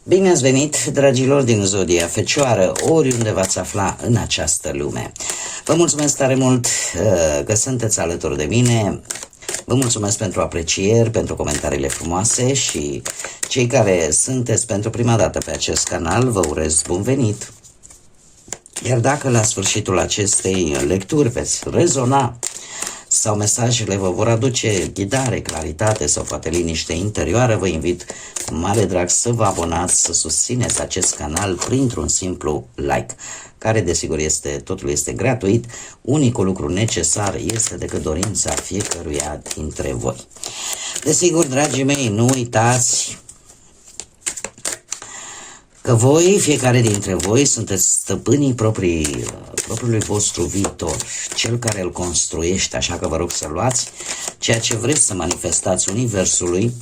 Bine ați venit, dragilor din Zodia Fecioară, oriunde v-ați afla în această lume. Vă mulțumesc tare mult că sunteți alături de mine. Vă mulțumesc pentru aprecieri, pentru comentariile frumoase și cei care sunteți pentru prima dată pe acest canal, vă urez bun venit. Iar dacă la sfârșitul acestei lecturi veți rezona sau mesajele vă vor aduce ghidare, claritate sau poate liniște interioară, vă invit cu mare drag să vă abonați, să susțineți acest canal printr-un simplu like, care desigur totul este gratuit. Unicul lucru necesar este decât dorința fiecăruia dintre voi. Desigur, dragii mei, nu uitați că voi, fiecare dintre voi, sunteți stăpânii propriului vostru viitor, cel care îl construiește, așa că vă rog să luați ceea ce vreți să manifestați universului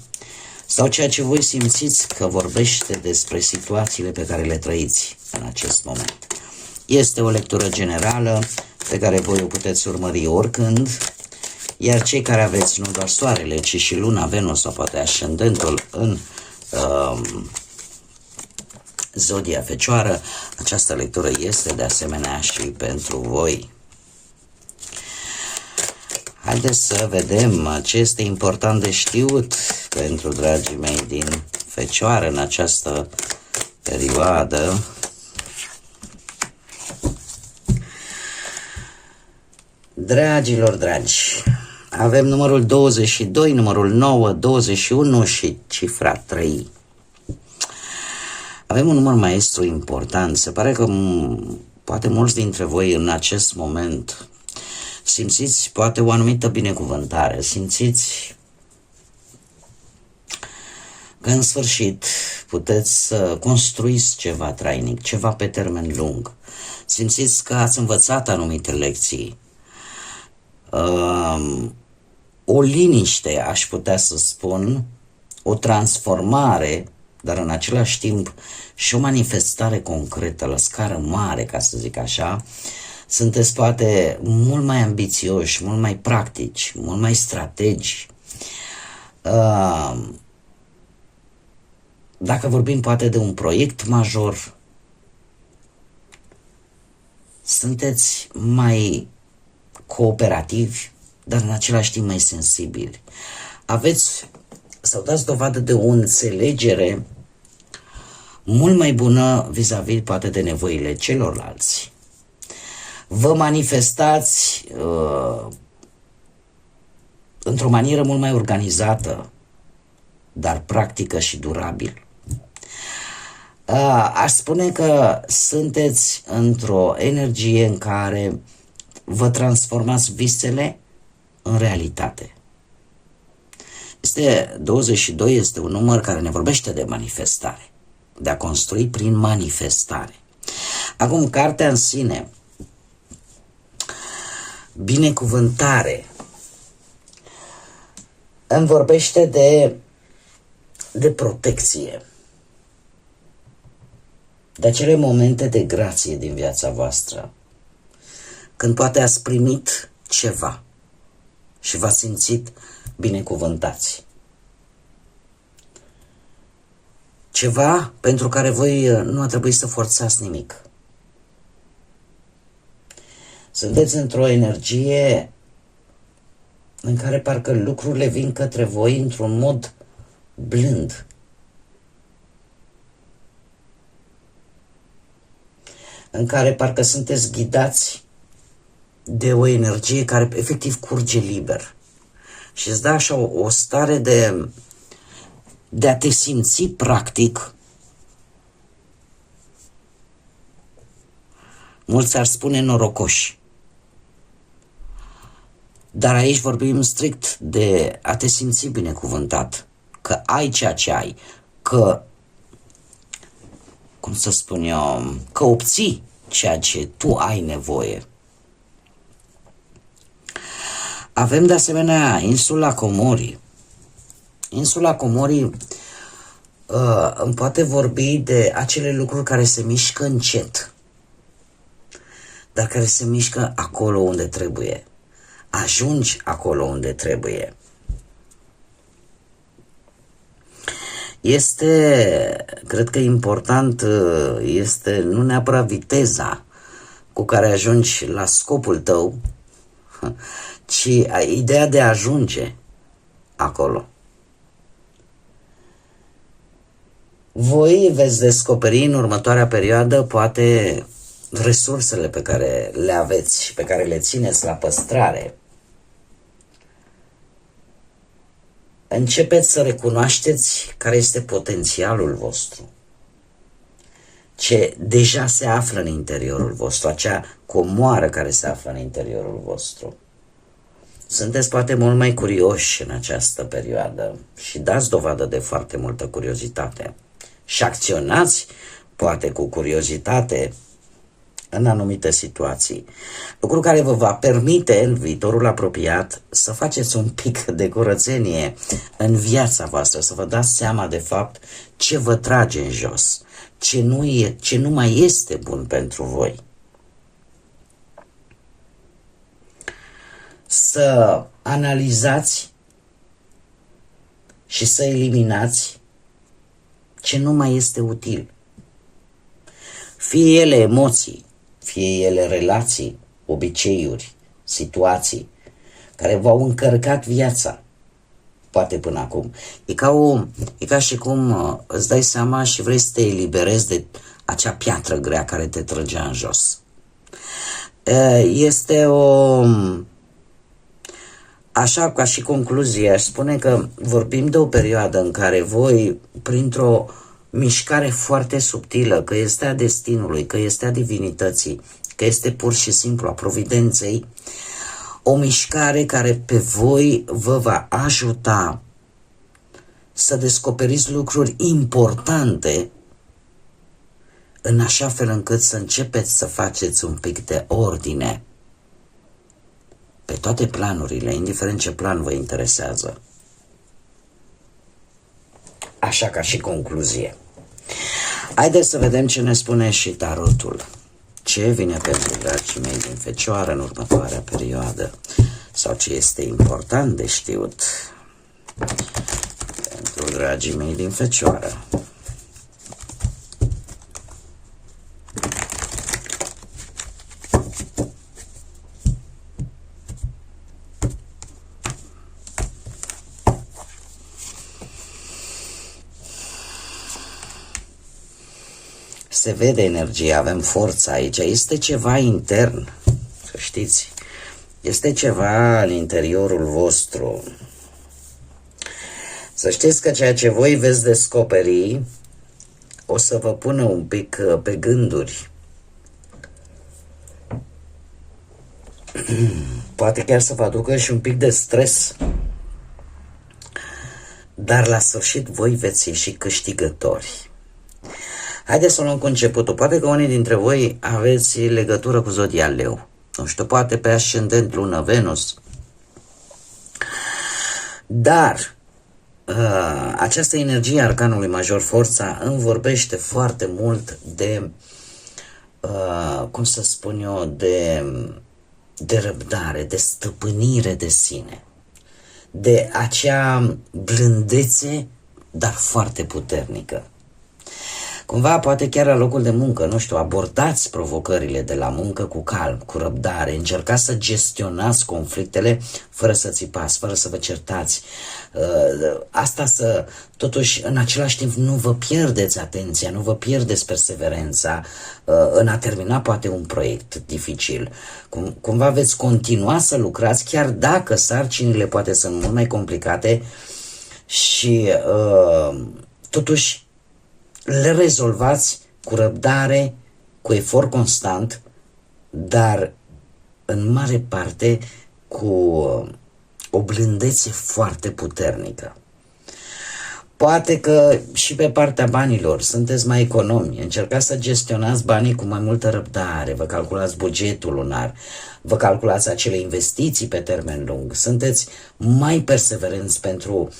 sau ceea ce voi simțiți că vorbește despre situațiile pe care le trăiți în acest moment. Este o lectură generală pe care voi o puteți urmări oricând, iar cei care aveți nu doar soarele, ci și luna, Venus sau poate ascendentul în Zodia Fecioară, această lectură este de asemenea și pentru voi. Haideți să vedem ce este important de știut pentru dragii mei din Fecioară în această perioadă. Dragilor dragi, avem numărul 22, numărul 9, 21 și cifra 3. Avem un număr maestru important. Se pare că poate mulți dintre voi în acest moment simțiți poate o anumită binecuvântare, simțiți că în sfârșit puteți să construiți ceva trainic, ceva pe termen lung. Simțiți că ați învățat anumite lecții. O liniște, aș putea să spun, o transformare, dar în același timp și o manifestare concretă la scară mare, ca să zic așa. Sunteți poate mult mai ambițioși, mult mai practici, mult mai strategi. Dacă vorbim poate de un proiect major, sunteți mai cooperativi, dar în același timp mai sensibili. Aveți sau dați dovadă de o înțelegere mult mai bună vis-a-vis poate de nevoile celorlalți. Vă manifestați într-o manieră mult mai organizată, dar practică și durabil. Aș spune că sunteți într-o energie în care vă transformați visele în realitate. 22 este un număr care ne vorbește de manifestare, de a construi prin manifestare. Acum, cartea în sine, binecuvântare, îmi vorbește de protecție, de acele momente de grație din viața voastră, când poate ați primit ceva și v-ați simțit binecuvântați. Ceva pentru care voi nu a trebuit să forțați nimic. Sunteți într-o energie în care parcă lucrurile vin către voi într-un mod blând. În care parcă sunteți ghidați de o energie care efectiv curge liber. Și îți dă așa o stare de a te simți practic. Mulți ar spune norocoși. Dar aici vorbim strict de a te simți binecuvântat. Că ai ceea ce ai. Că, cum să spun eu, că obții ceea ce tu ai nevoie. Avem de asemenea insula Comorii. Insula Comorii îmi poate vorbi de acele lucruri care se mișcă încet, dar care se mișcă acolo unde trebuie. Ajungi acolo unde trebuie. cred că important este nu neapărat viteza cu care ajungi la scopul tău, ci ideea de a ajunge acolo. Voi veți descoperi în următoarea perioadă poate resursele pe care le aveți și pe care le țineți la păstrare. Începeți să recunoașteți care este potențialul vostru, ce deja se află în interiorul vostru, acea comoară care se află în interiorul vostru. Sunteți poate mult mai curioși în această perioadă și dați dovadă de foarte multă curiozitate și acționați poate cu curiozitate în anumite situații, lucru care vă va permite în viitorul apropiat să faceți un pic de curățenie în viața voastră, să vă dați seama de fapt ce vă trage în jos, ce nu mai este bun pentru voi. Să analizați și să eliminați ce nu mai este util. Fie ele emoții, fie ele relații, obiceiuri, situații care v-au încărcat viața, poate până acum. E ca și cum îți dai seama și vrei să te eliberezi de acea piatră grea care te trăgea în jos. Așa ca și concluzie, aș spune că vorbim de o perioadă în care voi, printr-o mișcare foarte subtilă, că este a destinului, că este a divinității, că este pur și simplu a providenței, o mișcare care pe voi vă va ajuta să descoperiți lucruri importante în așa fel încât să începeți să faceți un pic de ordine pe toate planurile, indiferent ce plan vă interesează. Așa ca și concluzie. Haideți să vedem ce ne spune și tarotul. Ce vine pentru dragii mei din Fecioară în următoarea perioadă? Sau ce este important de știut pentru dragii mei din Fecioară? Se vede energia, avem forța aici, este ceva intern, să știți, este ceva în interiorul vostru. Să știți că ceea ce voi veți descoperi o să vă pună un pic pe gânduri. Poate chiar să vă aducă și un pic de stres, dar la sfârșit voi veți ieși câștigători. Haideți să o luăm cu începutul. Poate că unii dintre voi aveți legătură cu zodia Leu. Nu știu, poate pe ascendent lună Venus. Dar această energie a arcanului major, forța, îmi vorbește foarte mult de, cum să spun eu, de răbdare, de stăpânire de sine. De acea blândețe, dar foarte puternică. Cumva, poate chiar la locul de muncă, nu știu, abordați provocările de la muncă cu calm, cu răbdare, încercați să gestionați conflictele fără să țipați, fără să vă certați. Asta totuși, în același timp, nu vă pierdeți atenția, nu vă pierdeți perseverența în a termina poate un proiect dificil. Cumva veți continua să lucrați, chiar dacă sarcinile poate sunt mult mai complicate și totuși le rezolvați cu răbdare, cu efort constant, dar în mare parte cu o blândețe foarte puternică. Poate că și pe partea banilor sunteți mai economi, încercați să gestionați banii cu mai multă răbdare, vă calculați bugetul lunar, vă calculați acele investiții pe termen lung, sunteți mai perseverenți pentru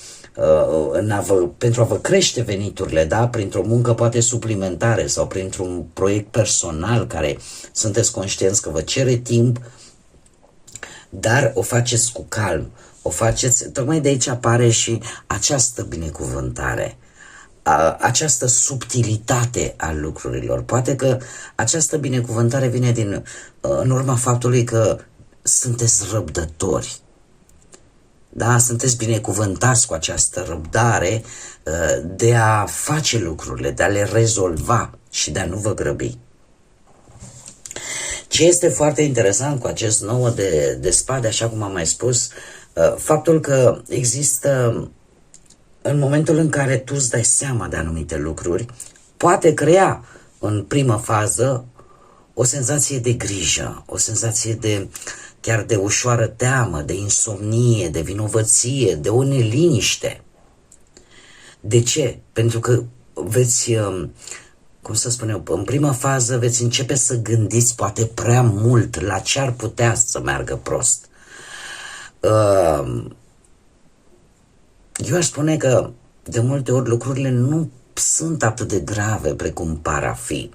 a vă crește veniturile, da? Printr-o muncă poate suplimentare sau printr-un proiect personal care sunteți conștienți că vă cere timp, dar o faceți cu calm, o faceți, tocmai de aici apare și această binecuvântare această subtilitate a lucrurilor. Poate că această binecuvântare vine în urma faptului că sunteți răbdători. Da, sunteți binecuvântați cu această răbdare de a face lucrurile, de a le rezolva și de a nu vă grăbi. Ce este foarte interesant cu acest 9 de spade, așa cum am mai spus, faptul că există, în momentul în care tu îți dai seama de anumite lucruri, poate crea în primă fază o senzație de grijă, o senzație chiar de ușoară teamă, de insomnie, de vinovăție, de o neliniște. De ce? Pentru că veți, cum să spun eu, în prima fază veți începe să gândiți poate prea mult la ce ar putea să meargă prost. Eu aș spune că de multe ori lucrurile nu sunt atât de grave precum par a fi.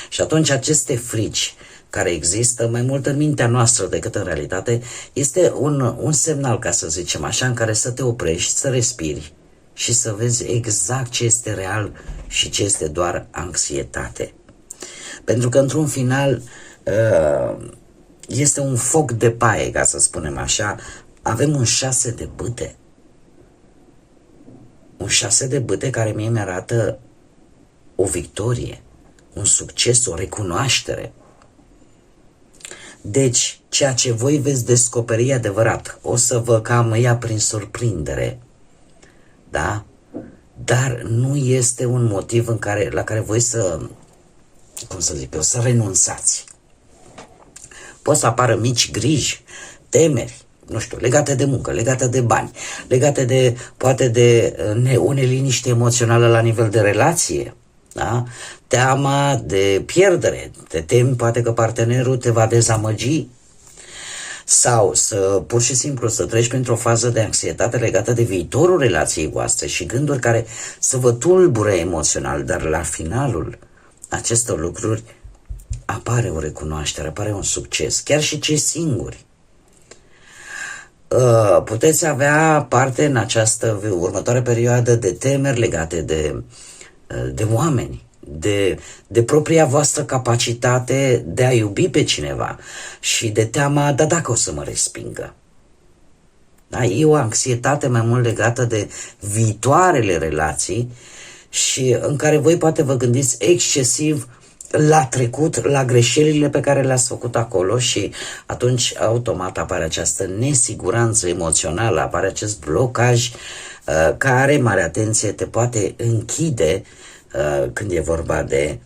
Și atunci aceste frici care există mai mult în mintea noastră decât în realitate este un semnal, ca să zicem așa, în care să te oprești, să respiri și să vezi exact ce este real și ce este doar anxietate. Pentru că într-un final este un foc de paie, ca să spunem așa. Avem un 6 de bâte. Un 6 de bâte care mie mi-arată o victorie, un succes, o recunoaștere. Deci, ceea ce voi veți descoperi adevărat, o să vă cam ia prin surprindere, da? Dar nu este un motiv la care voi să, cum să zic eu, să renunțați. Pot să apară mici griji, temeri, nu știu, legate de muncă, legate de bani, legate poate de o neliniște emoțională la nivel de relație, da? Teama de pierdere, te temi poate că partenerul te va dezamăgi sau pur și simplu să treci printr-o fază de anxietate legată de viitorul relației voastre și gânduri care să vă tulbure emoțional, dar la finalul acestor lucruri apare o recunoaștere, apare un succes, chiar și cei singuri. Puteți avea parte în această următoare perioadă de temeri legate de oameni, de propria voastră capacitate de a iubi pe cineva și de teama, da, dacă o să mă respingă. Da? E o anxietate mai mult legată de viitoarele relații și în care voi poate vă gândiți excesiv la trecut, la greșelile pe care le-ați făcut acolo și atunci automat apare această nesiguranță emoțională, apare acest blocaj care, mare atenție, te poate închide când e vorba de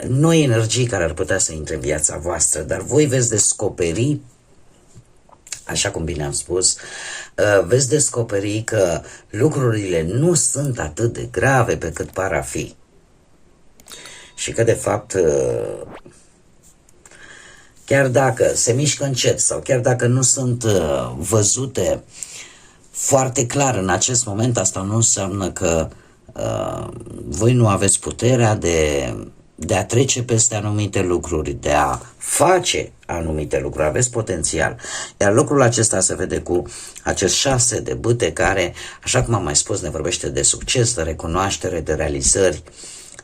noi energii care ar putea să intre în viața voastră, dar voi veți descoperi, așa cum bine am spus, veți descoperi că lucrurile nu sunt atât de grave pe cât par a fi. Și că de fapt, chiar dacă se mișcă încet sau chiar dacă nu sunt văzute foarte clar în acest moment, asta nu înseamnă că voi nu aveți puterea de a trece peste anumite lucruri, de a face anumite lucruri, aveți potențial. Iar lucrul acesta se vede cu acest 6 de bâte care, așa cum am mai spus, ne vorbește de succes, de recunoaștere, de realizări,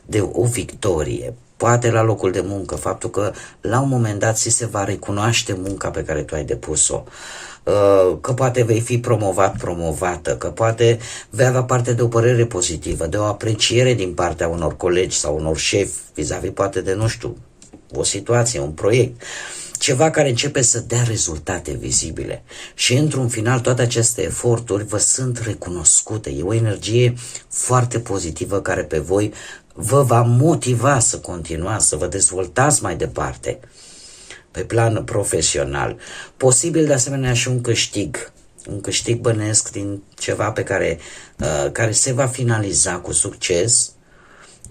de o victorie. Poate la locul de muncă, faptul că la un moment dat ți se va recunoaște munca pe care tu ai depus-o, că poate vei fi promovată, că poate vei avea parte de o părere pozitivă, de o apreciere din partea unor colegi sau unor șefi vis-a-vis poate de, nu știu, o situație, un proiect, ceva care începe să dea rezultate vizibile. Și într-un final toate aceste eforturi vă sunt recunoscute. E o energie foarte pozitivă care pe voi vă va motiva să continuați, să vă dezvoltați mai departe pe plan profesional. Posibil de asemenea și un câștig bănesc din ceva pe care se va finaliza cu succes.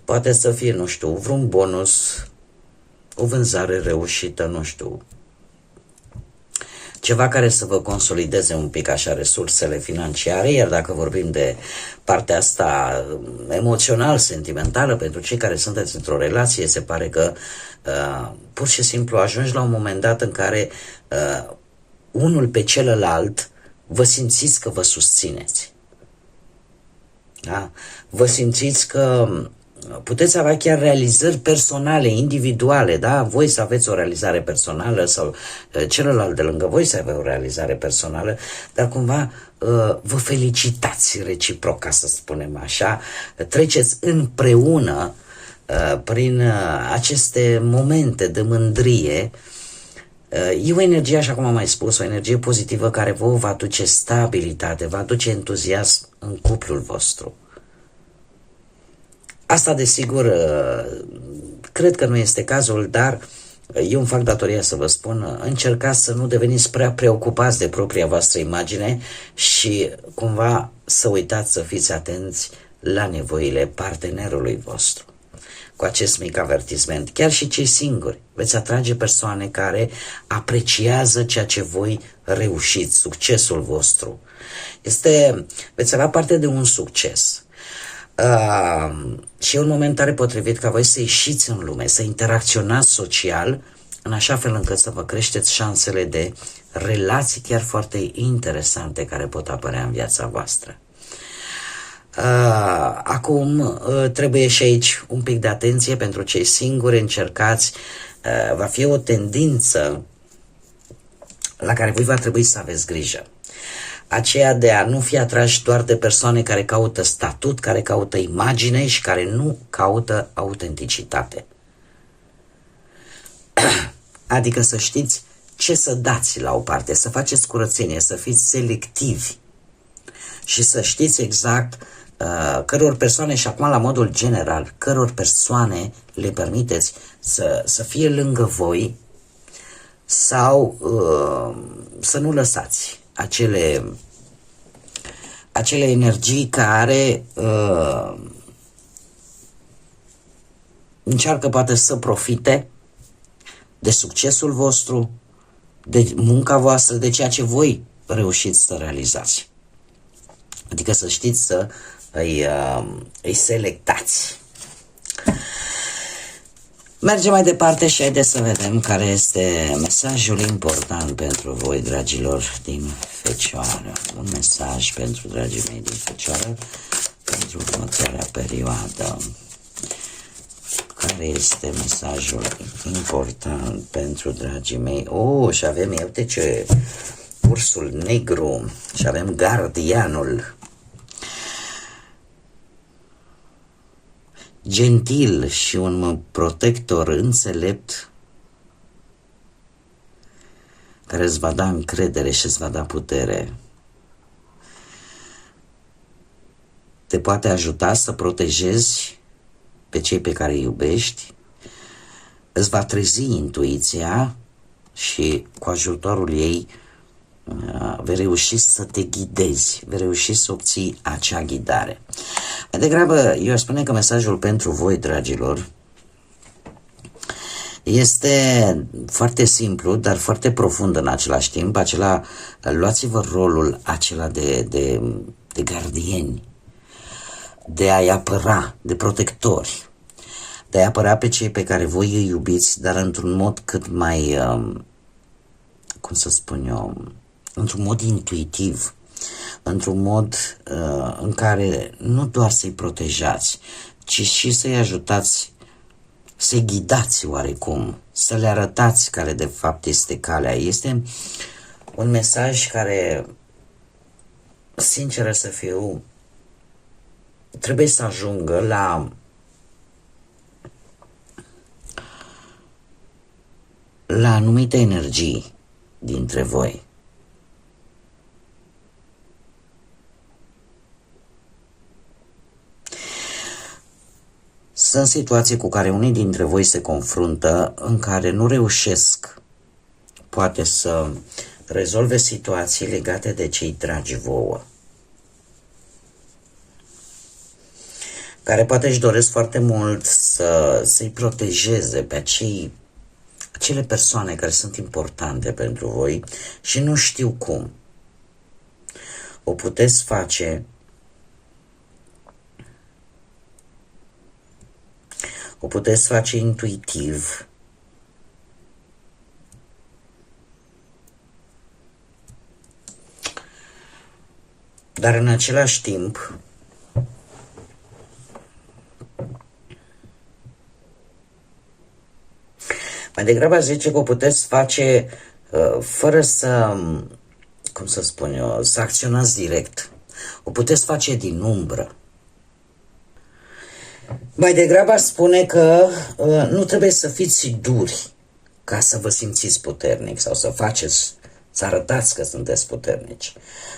Poate să fie, nu știu, vreun bonus, o vânzare reușită, nu știu, ceva care să vă consolideze un pic așa resursele financiare, iar dacă vorbim de partea asta emoțional, sentimentală, pentru cei care sunteți într-o relație, se pare că pur și simplu ajungi la un moment dat în care unul pe celălalt vă simțiți că vă susțineți. Da? Vă simțiți că puteți avea chiar realizări personale, individuale, da? Voi să aveți o realizare personală sau celălalt de lângă voi să aibă o realizare personală, dar cumva vă felicitați reciproc, ca să spunem așa, treceți împreună prin aceste momente de mândrie. E o energie, așa cum am mai spus, o energie pozitivă care vă va aduce stabilitate, va aduce entuziasm în cuplul vostru. Asta, desigur, cred că nu este cazul, dar eu îmi fac datoria să vă spun, încercați să nu deveniți prea preocupați de propria voastră imagine și cumva să uitați să fiți atenți la nevoile partenerului vostru. Cu acest mic avertisment, chiar și cei singuri, veți atrage persoane care apreciază ceea ce voi reușiți, succesul vostru. Veți avea parte de un succes. Și e un moment tare potrivit ca voi să ieșiți în lume, să interacționați social, în așa fel încât să vă creșteți șansele de relații chiar foarte interesante care pot apărea în viața voastră. Acum trebuie și aici un pic de atenție pentru cei singuri, încercați, va fi o tendință la care voi va trebui să aveți grijă. Aceea de a nu fi atrași doar de persoane care caută statut, care caută imagine și care nu caută autenticitate. Adică să știți ce să dați la o parte, să faceți curățenie, să fiți selectivi și să știți exact căror persoane, și acum la modul general, căror persoane le permiteți să fie lângă voi sau să nu lăsați acele energii care încearcă poate să profite de succesul vostru, de munca voastră, de ceea ce voi reușiți să realizați. Adică să știți să îi selectați. Mergem mai departe și haideți să vedem care este mesajul important pentru voi, dragilor din Fecioară. Un mesaj pentru dragii mei din Fecioară pentru următoarea perioadă. Care este mesajul important pentru dragii mei? Și avem, uite ce, ursul negru și avem gardianul. Gentil și un protector înțelept care îți va da încredere și îți va da putere. Te poate ajuta să protejezi pe cei pe care îi iubești, îți va trezi intuiția și cu ajutorul ei vei reuși să te ghidezi, vei reuși să obții acea ghidare. Mai degrabă, eu aș spune că mesajul pentru voi, dragilor, este foarte simplu, dar foarte profund în același timp. Luați-vă rolul acela de gardieni, de a-i apăra, de protectori, de a-i apăra pe cei pe care voi îi iubiți, dar într-un mod cât mai, cum să spun eu, într-un mod intuitiv, într-un mod în care nu doar să-i protejați, ci și să-i ajutați, să-i ghidați oarecum, să le arătați care de fapt este calea. Este un mesaj care, sincer să fiu, trebuie să ajungă la anumite energii dintre voi. Sunt situații cu care unii dintre voi se confruntă în care nu reușesc poate să rezolve situații legate de cei dragi vouă, care poate își doresc foarte mult să-i protejeze pe acele persoane care sunt importante pentru voi și nu știu cum. O puteți face intuitiv, dar în același timp Mai degrabă aș zice că o puteți face fără să, cum să spun eu, să acționați direct. O puteți face din umbră. Mai degrabă aș spune că nu trebuie să fiți duri ca să vă simțiți puternic sau să arătați că sunteți puternici.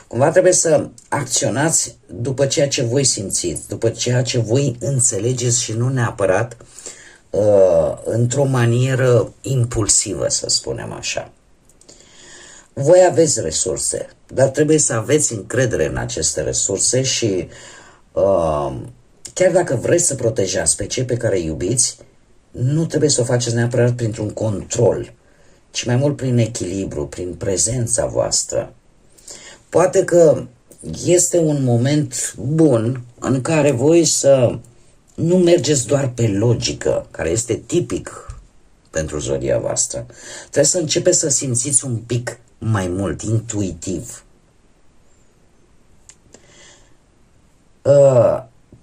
Cumva trebuie să acționați după ceea ce voi simțiți, după ceea ce voi înțelegeți și nu neapărat într-o manieră impulsivă, să spunem așa. Voi aveți resurse, dar trebuie să aveți încredere în aceste resurse și chiar dacă vreți să protejați pe cei pe care îi iubiți, nu trebuie să o faceți neapărat printr-un control, ci mai mult prin echilibru, prin prezența voastră. Poate că este un moment bun în care voi să nu mergeți doar pe logică, care este tipic pentru zodia voastră. Trebuie să începeți să simțiți un pic mai mult, intuitiv.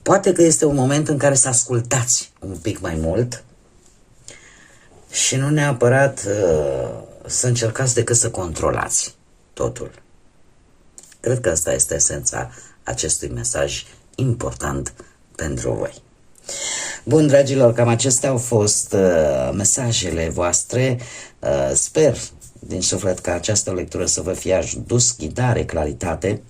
Poate că este un moment în care să ascultați un pic mai mult și nu neapărat să încercați decât să controlați totul. Cred că asta este esența acestui mesaj important pentru voi. Bun, dragilor, cam acestea au fost mesajele voastre. Sper din suflet că această lectură să vă fie adus ghidare, claritate.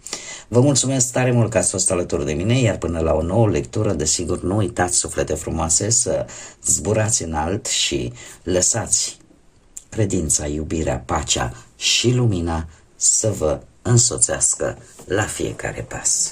Vă mulțumesc tare mult că ați fost alături de mine, iar până la o nouă lectură, desigur, nu uitați, suflete frumoase, să zburați înalt și lăsați credința, iubirea, pacea și lumina să vă însoțească la fiecare pas.